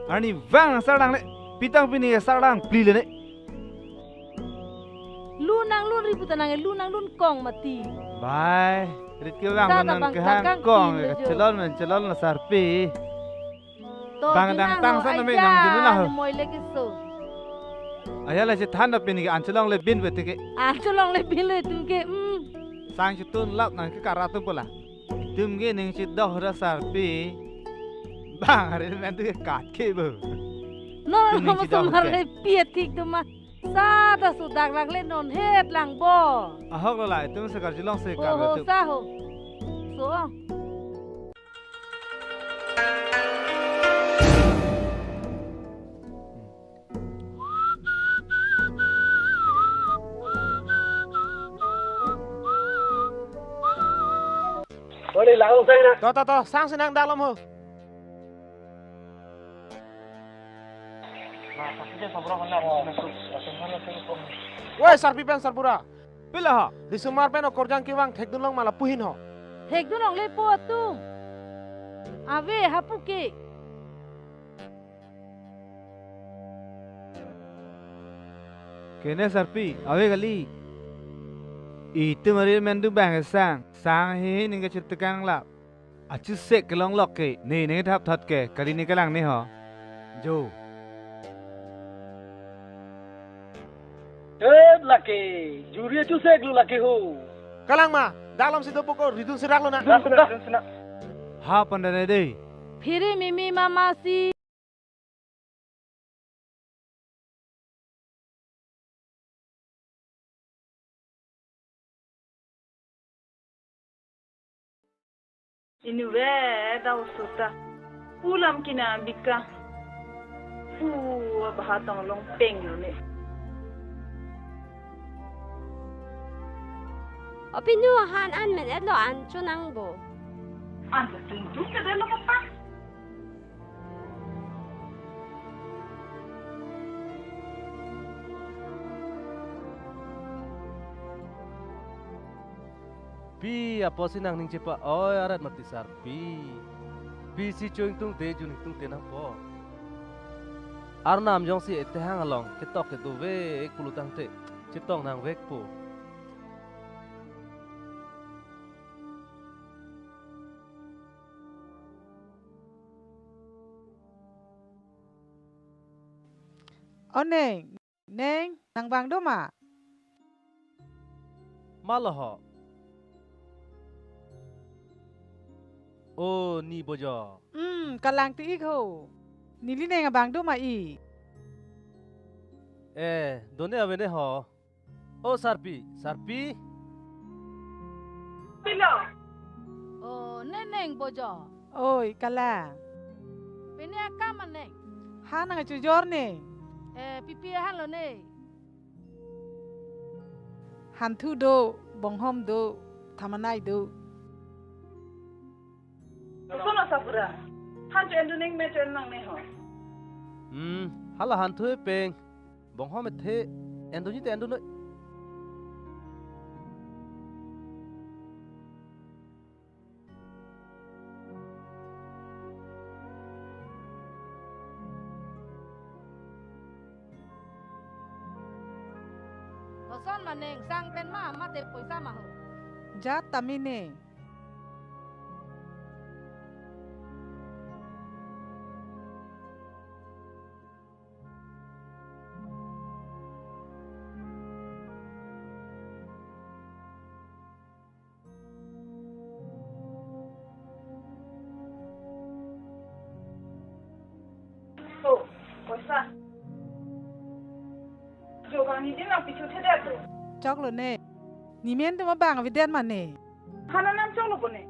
Ani vang sarang le, pitang pini sarang pli le ne. Lunang lun ributan nang lunang kong mati. Bye. Rit ke vang nan ke hang kong celon na sarpi. Bang dang tang san me nang jinu na ho. Moi le ke so. Ayala je than na pini an celong le bin bete ke. An celong le bin le tum ke. Sang chutun lap nang ke karatum pola. Tum ge ning chit doh ra sarpi. Bang hari nanti kat ke bu. No masumar le pietik tu mah. Sada sudak lang le non het lang bo. Ahok lo lai tum se kar jilong se kar tu. Sa ho. So. Boleh langsung saya nak. Toh, sang senang dalam ho. Nah, pastinya sabra benar. Woi, sarpi pen sarpura. Bila ha? Di sumar pen korjang kiwang thek dunlong malah puhin ho. Hek dunong le po tum. Ave hapuke. Kene sarpi, awe gali. Itu mari mendu bang sang he ninga citakang lap. Acu sek kelong lok ke, ni thap thot ke, kali ni kalang ni ho. Jo. Laki, juri itu saya gelu laki ho. Kalang ma, dalam situ pokok ridun sirak lo nak. Sudah. Ha pandane deh. Phiri mimi mama si. Ini dah sudah. Pulam kina bika. Bahatang long peng lo ni. Opinuhan an men edlo an chunang bo. An tentu kada lo apa? Pi apa sih nang ning cepa oi arat mati sarpi. Pi si cuing tung te jun tung te nang po. Arnam jong si ete hang along ketok ketu ve kulutang te citong nang vek po. Neng, nang bang doma. Malaho. Oh, ni bojo. Kalang ti ikho. Nili neng bang doma i. Done avene ho. Oh, sarpi. Pilo. Oh, neneng bojo. Oi, kalang. Pini akam neng. Ha nang jujur neng. Pipi han lo ne. Hantu do, bonghom do, tamanai do. Sono sabra. Hantu enduning meter nang ne ho. Hala hantu peng. Bong ho methe endunyi te endunoi. Son maneng sang pen ma mate poisa ma ho. Jat tamine. Oh, poisa. Jogan ni nak picu theda tu. Chok lo ne. Ni men tu ma bang vidian ma ne. Hana nam chok lo bone.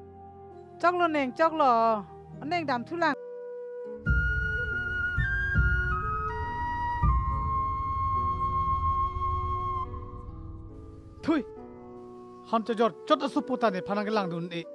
Chok lo neng, chok lo. Neng dam thulang. Thui. Han jor chot suputa ne phanang lang dun e.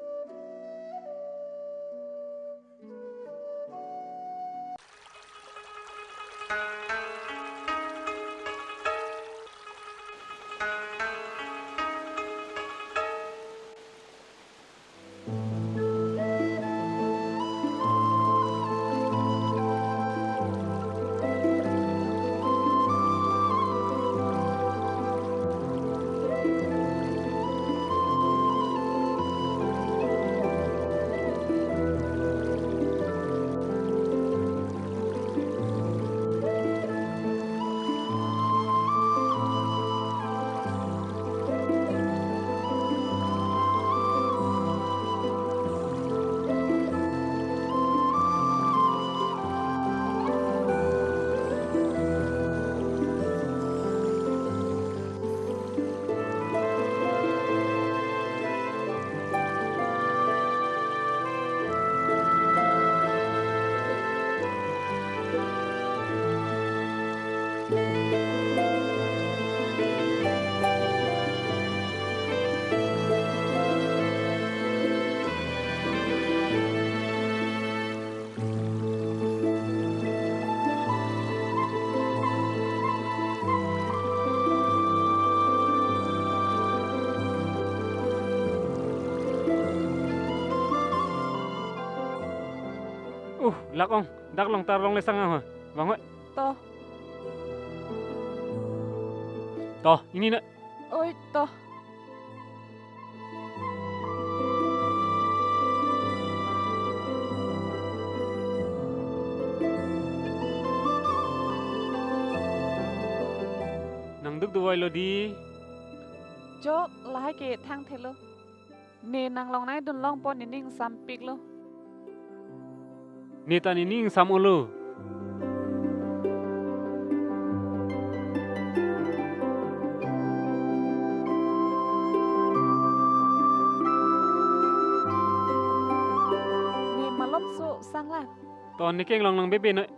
Lak ong, dak long tar long le sang ha. Bang oi. Toh, Toh, ini nak. oi toh. Nang duk duwai lo di. Jo lai ke thang thelo. Ne nang long nai dun long pon ni ning sam pik lo. Ni ta ni ning sam ulu. Ne malom so sang la. Ton ni keng long nang bebe nak.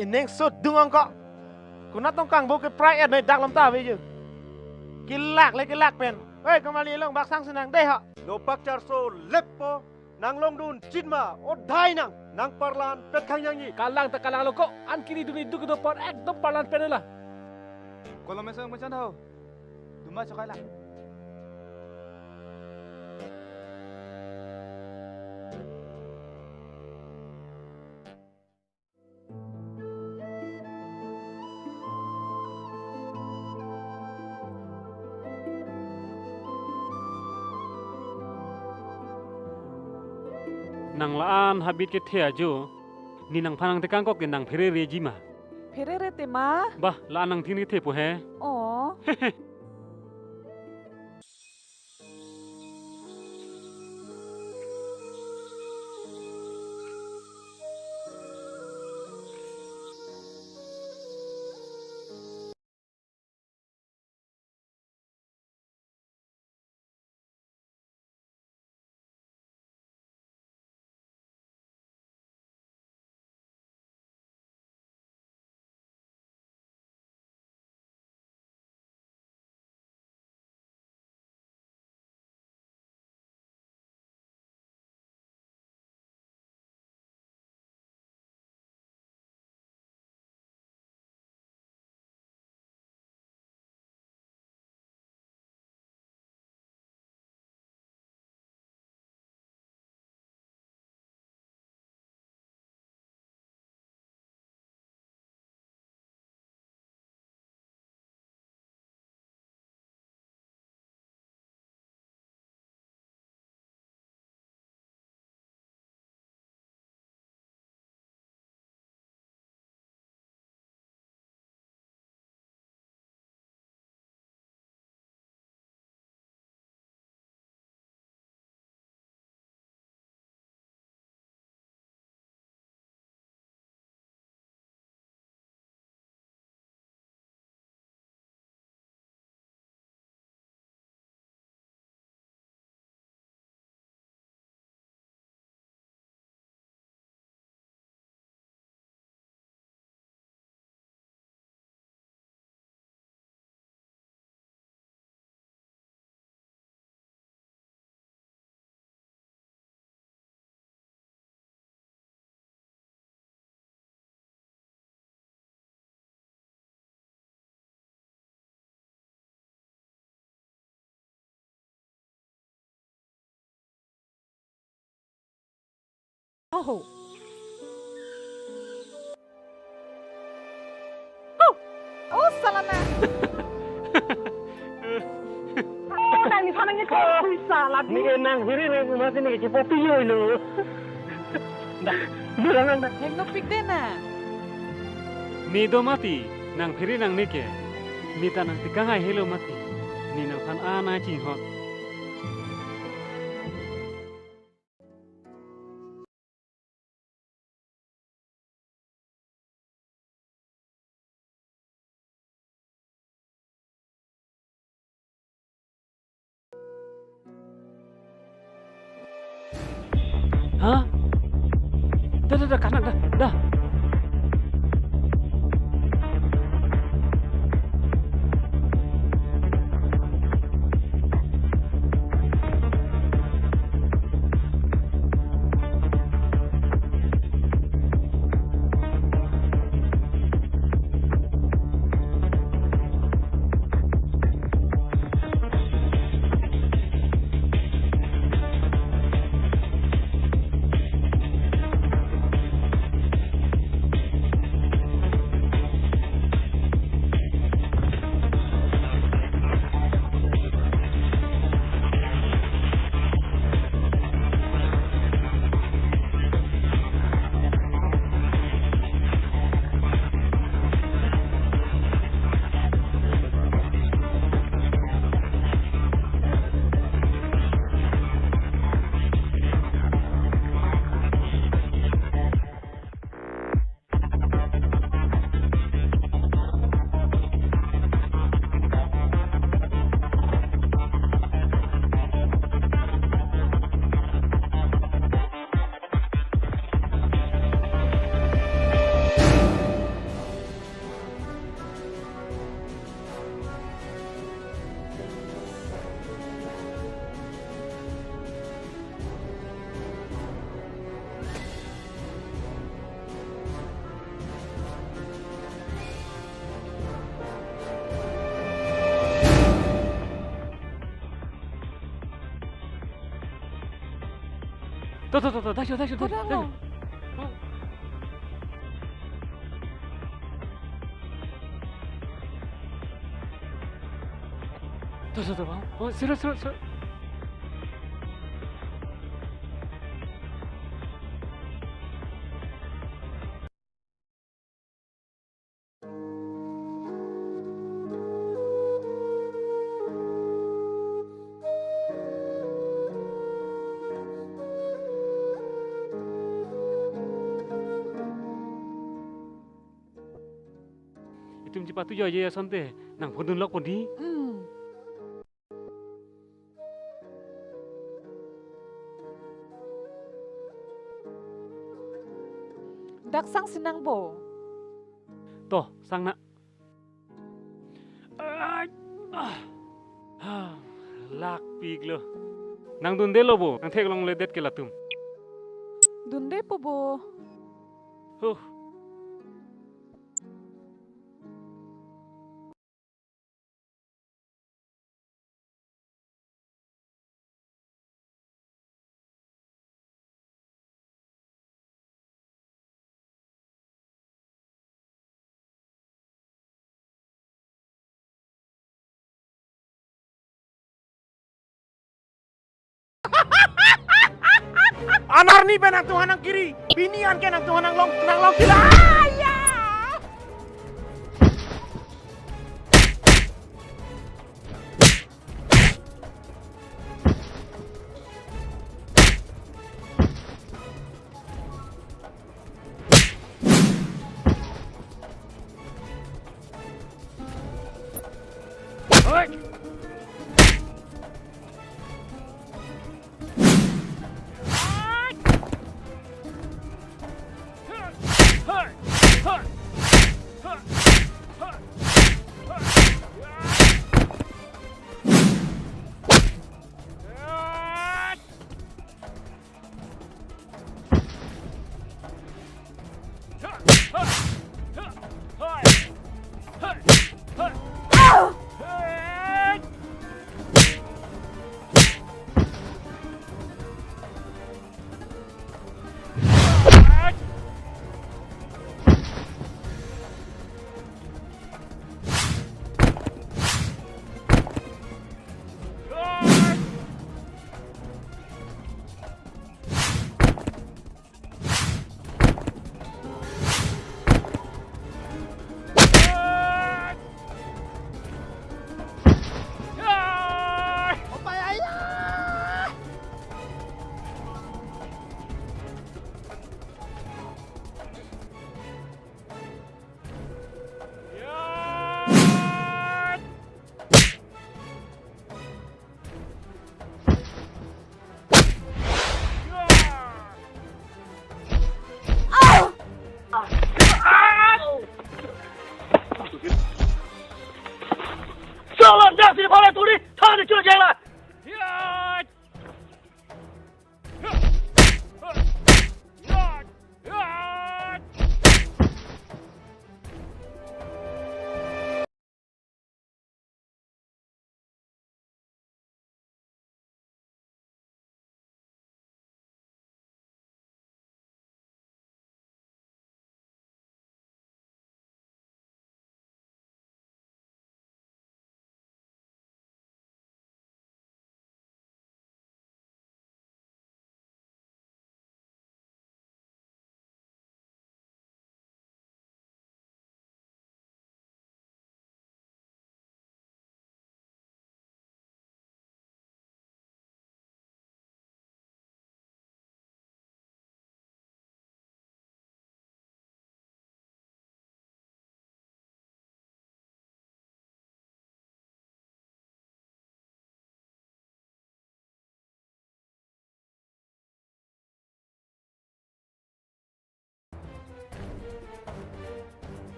Ineng sốt đừng ông cọ. Cô nát tông càng vô cái pride này đặc lắm ta bây giờ. Cái lạc lấy cái lạc pen. Ê, cầm đi lông bạc sang xin nàng đây họ. Lo pakcar so lepo nang long dun chinma o dai nang parlan pet khang yang ni. Kalang ta kalang lo ko an kini duni duk do por ek do parlan penela. Kalau mesang macam tahu. Duma cokai lah. Nang laan habit ke thea jo. Ni nang panang tekang kok ke nang phere reji ma. Phere te ma. Bah, laan nang thini the po he. Oh. ho. Oh, salah na. Oh, nang ni sana ngito salah. Ni nang hiri ni masih ni cepat yo lo. Dah, durang dah. Heng no pik de na. Ni do mati nang phiri nang nike. Ni ta nang tikangai helo mati. Ni nang phan ana chi hot. Hah? Dah, kanan dah. Tuh, dah syuk. Tuh, bang. Oh, serut. Itum cepat tu ya sante. Nang pondun lok pondi. Dak sang sinang bo. Toh, sang nak. Lak pig lo. Nang dunde lo bo. Nang thek long le det ke latum. Dunde po bo. Anar ni benang Tuhan nang kiri, binian ke nang Tuhan nang long kila.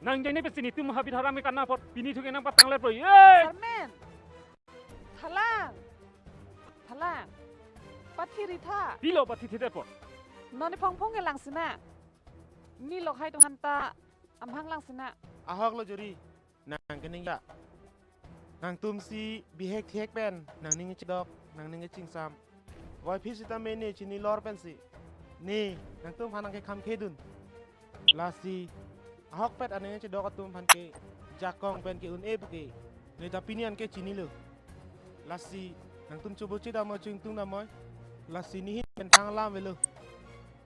nang jane pe sini tu mahabit harame kana pot pini thuke nang patang le pro ye Sarmen Thalang Pathirita pilo pati thite pot Noni pong ke langsina Ni lok hai tu hanta amhang langsina ahok lo juri nang kening ya nang tum si bihek thek pen nang ning chidok nang ning ching sam voi phisita mene chini lor pen si ni nang tum phanang ke kham khedun lasi ahok pet ane chidok atum phan ke jakong pen ke un e buke ne tapinian ke chini lo lasi nang tum coba cida mo chung tung damoy lasi ni pen thang lam velo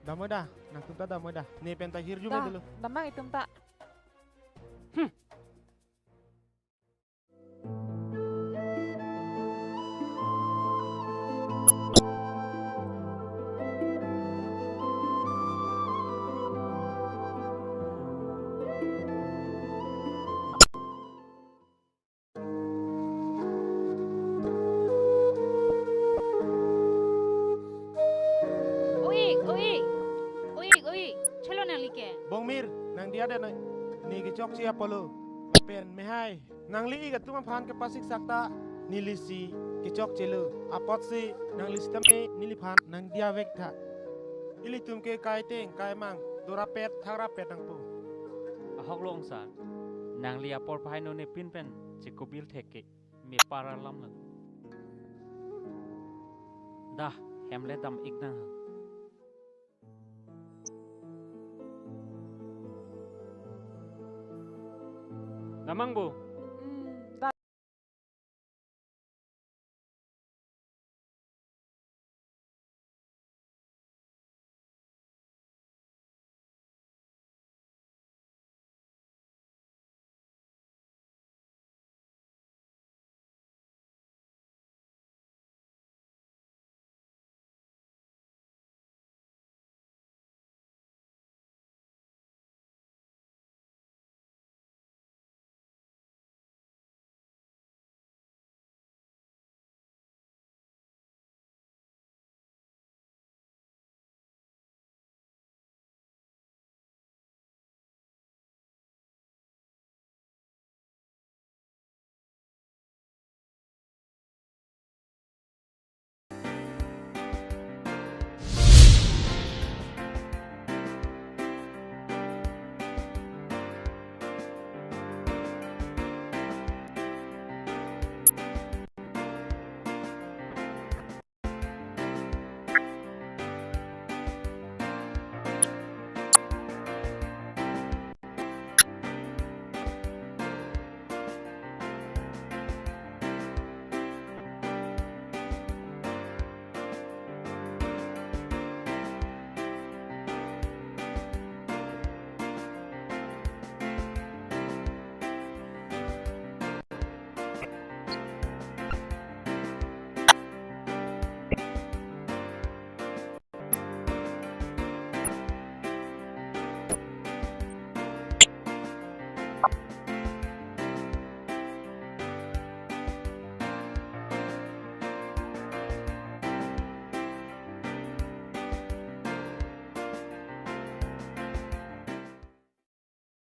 damoy dah nang tum ta damoy dah ne pen ta hir jume dulu Damang itum tak Chalo nang like Bong Mir nang dia ada ni ke chok cia polo pen me hai nang li ga tum phan ke pasik sakta ni lisi ke chok chelo apot si nang lisi tame ni li phan nang dia vek tha ili tum ke kai teng kai mang dora pet thara pet nang pu ahok lo ongsa nang lia por phai no ne pin pen che kobil theke me para lam la dah hemle dam igna namang bo